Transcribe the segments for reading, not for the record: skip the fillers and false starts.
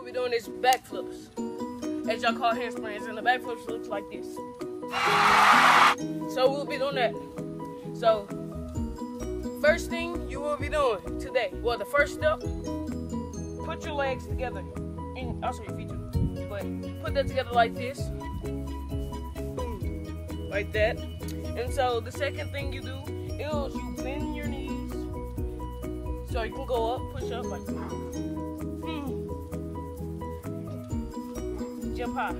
we'll be doing is backflips, as y'all call handsprings, and the backflips looks like this. So we'll be doing that. So first thing you will be doing today, well, the first step, put your legs together, and also your feet too, but put that together like this, boom, like that. And so the second thing you do is you bend your knees so you can go up, push up like this. Jump high.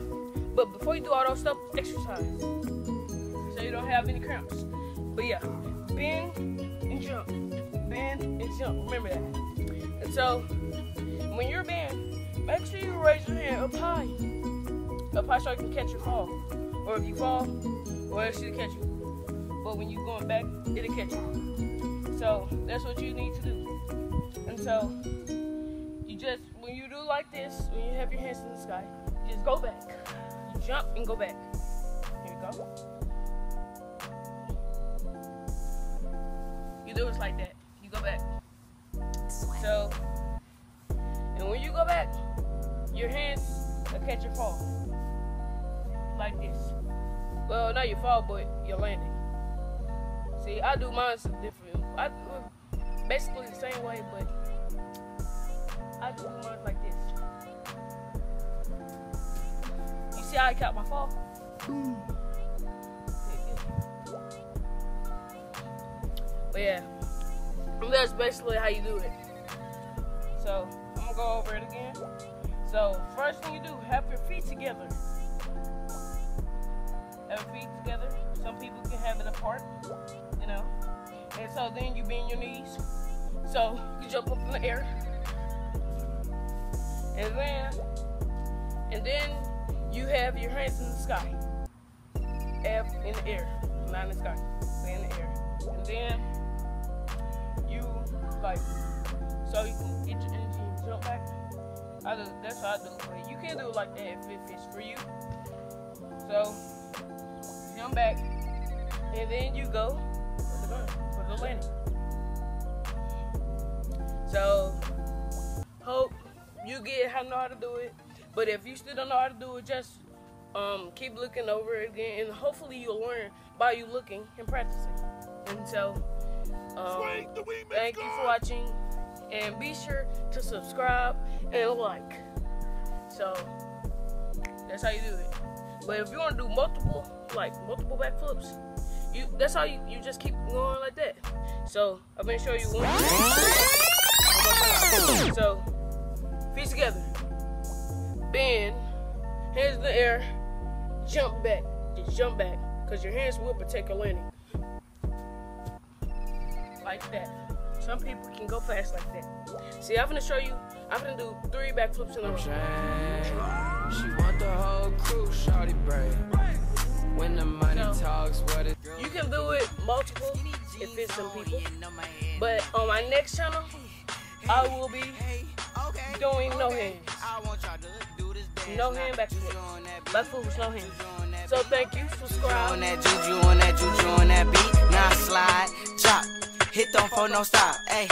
But before you do all those stuff, exercise so you don't have any cramps. But yeah, bend and jump, bend and jump. Remember that. And so when you're bend, make sure you raise your hand up high so you can catch your fall. Or if you fall, well, it should catch you. But when you're going back, it'll catch you. So that's what you need to do. And so you just, when you do like this, when you have your hands in the sky, you just go back. You jump and go back. Here you go. You do it like that. You go back. So, and when you go back, your hands will catch your fall. Like this. Well, not your fall, but your landing. See, I do mine different. I do it basically the same way, but I do mine like this. You see how I caught my fall? But yeah, that's basically how you do it. So I'm gonna go over it again. So first thing you do, have your feet together. Have your feet together. Some people can have it apart, you know. And so then you bend your knees. So you jump up in the air. And then you have your hands in the sky. F in the air, not in the sky, but in the air. And then you like, so you can get your energy and jump back. That's how I do it. But you can do it like that if it fits for you. So jump back, and then you go for the landing. So hope you know how to do it. But if you still don't know how to do it, just keep looking over it again, and hopefully you'll learn by you looking and practicing. And so thank you for watching, and be sure to subscribe and like. So that's how you do it. But if you want to do multiple backflips, that's how you just keep going like that. So I'm gonna show you one. So feet together, bend, hands in the air, jump back. Just jump back, because your hands will protect your landing. Like that. Some people can go fast like that. See, I'm gonna show you. I'm gonna do 3 backflips in a row. She want the whole crew, shawty brave. When the money talks, what it. You can do it multiple if it's some people. But on my next channel, I will be doing no hands. No hand backflips. Backflips with no hands. So thank you. Subscribe. On that juju, on that beat. Now slide, chop, hit don't for no stop. Hey.